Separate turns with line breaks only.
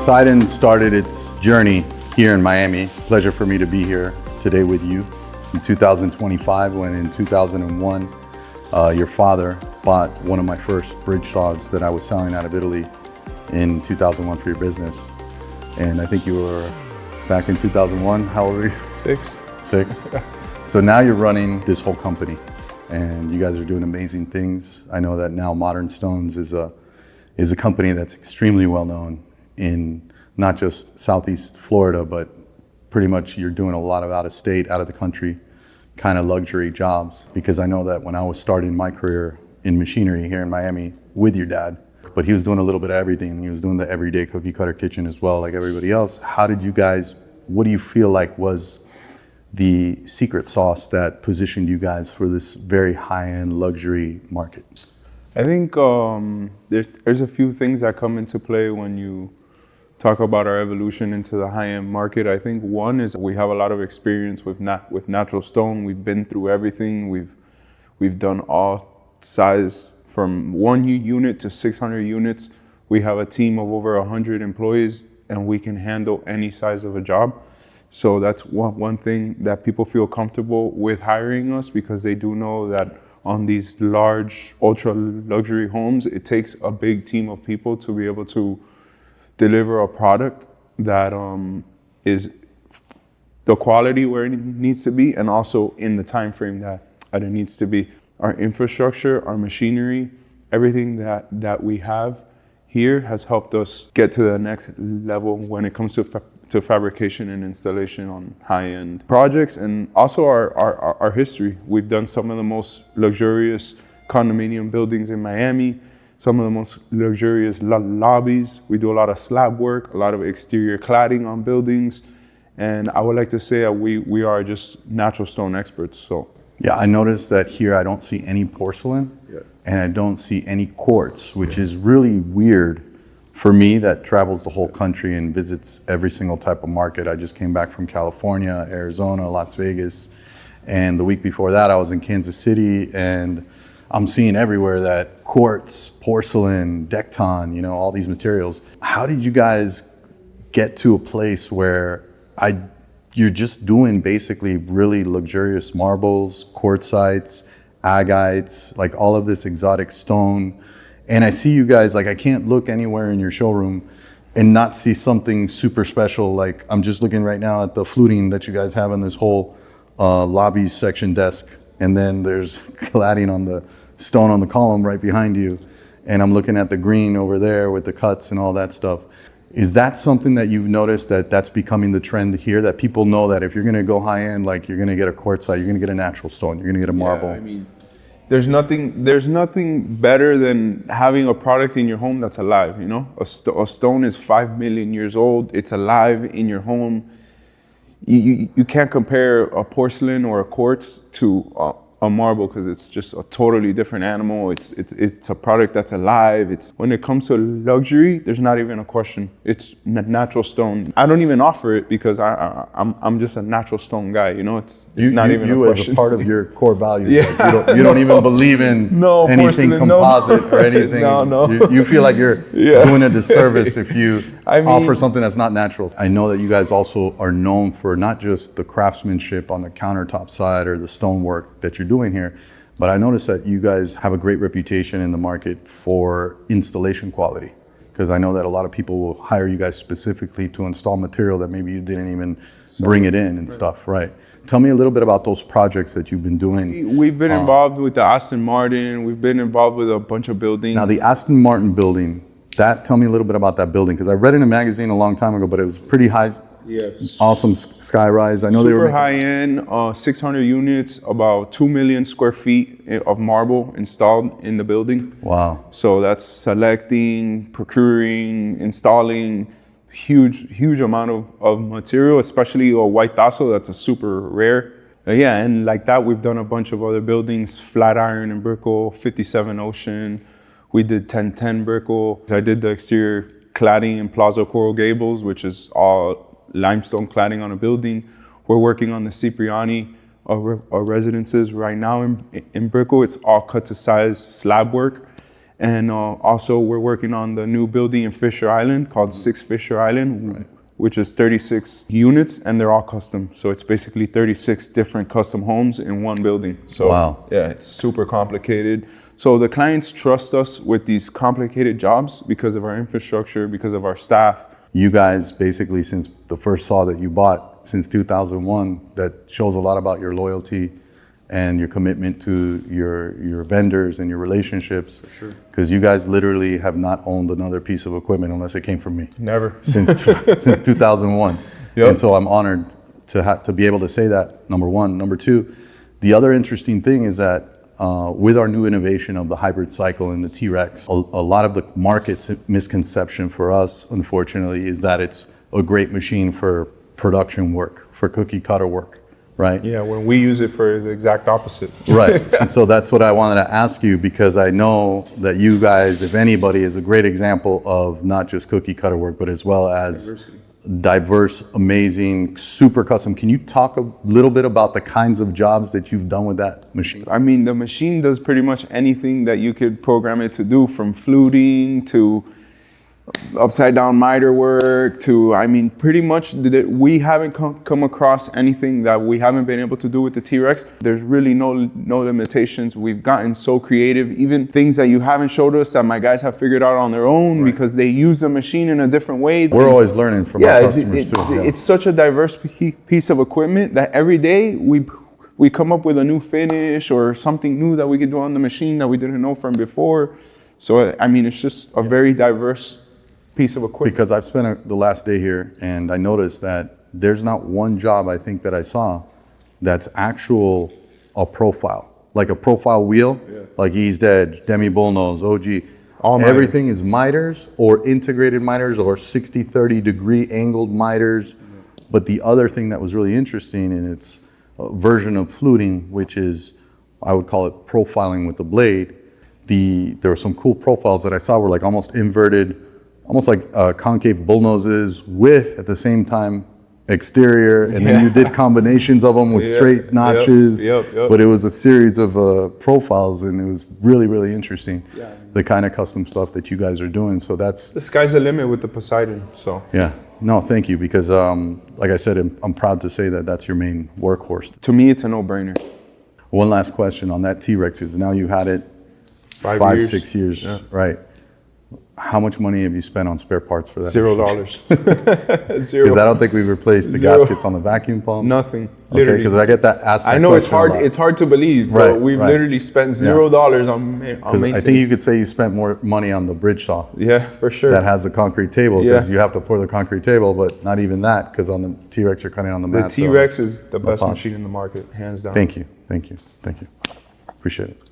Poseidon started its journey here in Miami. Pleasure for me to be here today with you in 2025, when in 2001, your father bought one of my first bridge saws that I was selling out of Italy in 2001 for your business. And I think you were back in 2001, how old were you?
Six.
So now you're running this whole company and you guys are doing amazing things. I know that now Modern Stones is a company that's extremely well known in not just Southeast Florida, but pretty much you're doing a lot of out of state, out of the country kind of luxury jobs. Because I know that when I was starting my career in machinery here in Miami with your dad, but he was doing a little bit of everything. He was doing the everyday cookie cutter kitchen as well, like everybody else. How did you guys, what do you feel like was the secret sauce that positioned you guys for this very high-end luxury market?
I think there's a few things that come into play when you talk about our evolution into the high-end market. I think one is we have a lot of experience with natural stone. We've been through everything. We've done all size from 1 unit to 600 units. We have a team of over 100 employees and we can handle any size of a job. So that's one thing that people feel comfortable with hiring us, because they do know that on these large, ultra luxury homes, it takes a big team of people to be able to deliver a product that is the quality where it needs to be and also in the time frame that it needs to be. Our infrastructure, our machinery, everything that we have here has helped us get to the next level when it comes to fabrication and installation on high-end projects, and also our history. We've done some of the most luxurious condominium buildings in Miami, some of the most luxurious lobbies. We do a lot of slab work, a lot of exterior cladding on buildings, and I would like to say that we are just natural stone experts. So.
Yeah, I noticed that here I don't see any porcelain and I don't see any quartz, which is really weird for me that travels the whole country and visits every single type of market. I just came back from California, Arizona, Las Vegas, and the week before that I was in Kansas City, and I'm seeing everywhere that quartz, porcelain, Dekton, you know, all these materials. How did you guys get to a place where you're just doing basically really luxurious marbles, quartzites, agates, like all of this exotic stone? And I see you guys, like I can't look anywhere in your showroom and not see something super special. Like I'm just looking right now at the fluting that you guys have in this whole lobby section desk. And then there's cladding on the stone on the column right behind you. And I'm looking at the green over there with the cuts and all that stuff. Is that something that you've noticed that's becoming the trend here, that people know that if you're gonna go high end, like you're gonna get a quartzite, you're gonna get a natural stone, you're gonna get a marble?
Yeah, I mean, there's nothing better than having a product in your home that's alive, you know? A stone is 5 million years old, it's alive in your home. You can't compare a porcelain or a quartz to a marble, because it's just a totally different animal. It's a product that's alive. When it comes to luxury, there's not even a question. It's natural stone. I don't even offer it because I'm just a natural stone guy. You know, it's not even a question.
As a part of your core values, yeah. Like you don't even believe in anything composite or anything.
No.
You feel like you're doing a disservice if you offer something that's not natural. I know that you guys also are known for not just the craftsmanship on the countertop side or the stonework that you're doing here, but I noticed that you guys have a great reputation in the market for installation quality, because I know that a lot of people will hire you guys specifically to install material that maybe you didn't even bring it in and stuff, right? Tell me a little bit about those projects that you've been doing.
We've been involved with the Aston Martin. We've been involved with a bunch of buildings.
Now the Aston Martin building, tell me a little bit about that building, because I read in a magazine a long time ago, but it was pretty high.
Yes.
Awesome skyrise. I know
super
they were
high end, 600 units, about 2 million square feet of marble installed in the building.
Wow.
So that's selecting, procuring, installing huge amount of material, especially a white tasso. That's a super rare. And like that, we've done a bunch of other buildings, Flatiron in Brickell, 57 Ocean. We did 1010 Brickell. I did the exterior cladding in Plaza Coral Gables, which is all limestone cladding on a building. We're working on the Cipriani residences right now in Brickell. It's all cut to size slab work. And also we're working on the new building in Fisher Island called 6 Fisher Island, which is 36 units, and they're all custom. So it's basically 36 different custom homes in one building. So
Wow.
yeah, it's super complicated. So the clients trust us with these complicated jobs because of our infrastructure, because of our staff.
You guys basically, since the first saw that you bought since 2001, that shows a lot about your loyalty and your commitment to your vendors and your relationships. For
sure.
Because you guys literally have not owned another piece of equipment unless it came from me
Never.
since 2001.
Yep.
And so I'm honored to be able to say that, number one. Number two, the other interesting thing is that with our new innovation of the hybrid cycle and the T-Rex, a lot of the market's misconception for us, unfortunately, is that it's a great machine for production work, for cookie cutter work, right?
Yeah, when we use it for the exact opposite.
Right. So that's what I wanted to ask you, because I know that you guys, if anybody, is a great example of not just cookie cutter work, but as well as diverse, amazing, super custom. Can you talk a little bit about the kinds of jobs that you've done with that machine?
I mean, the machine does pretty much anything that you could program it to do, from fluting to upside down miter work to, I mean, pretty much we haven't come across anything that we haven't been able to do with the T-Rex. There's really no limitations. We've gotten so creative, even things that you haven't showed us that my guys have figured out on their own because they use the machine in a different way.
We're always learning from our customers too. Yeah.
It's such a diverse piece of equipment that every day we come up with a new finish or something new that we could do on the machine that we didn't know from before. So, I mean, it's just a very diverse piece of equipment.
Because I've spent the last day here and I noticed that there's not one job I think that I saw that's a profile, like a profile wheel, like East Edge, Demi Bullnose, OG.
All
Everything is miters or integrated miters or 60-30 degree angled miters. But the other thing that was really interesting, and it's a version of fluting, which is, I would call it profiling with the blade. There were some cool profiles that I saw were like almost inverted, almost like concave bullnoses with, at the same time, exterior, and then you did combinations of them with straight notches. But it was a series of profiles, and it was really, really interesting, the kind of custom stuff that you guys are doing. So that's...
The sky's the limit with the Poseidon, so.
Yeah, no, thank you, because like I said, I'm proud to say that that's your main workhorse.
To me, it's a no-brainer.
One last question on that T-Rex is, now you had it 6 years, right? How much money have you spent on spare parts for that?
$0. Zero.
Because I don't think we've replaced the gaskets on the vacuum pump.
Nothing.
Okay,
Literally.
because I get that asked.
I know it's hard. It's hard to believe, but we've literally spent $0 on maintenance.
I think you could say you spent more money on the bridge saw.
Yeah, for sure.
That has the concrete table, because you have to pour the concrete table, but not even that, because on the T-Rex you're cutting on the mat.
The T-Rex is the best machine in the market, hands down.
Thank you, thank you, thank you. Appreciate it.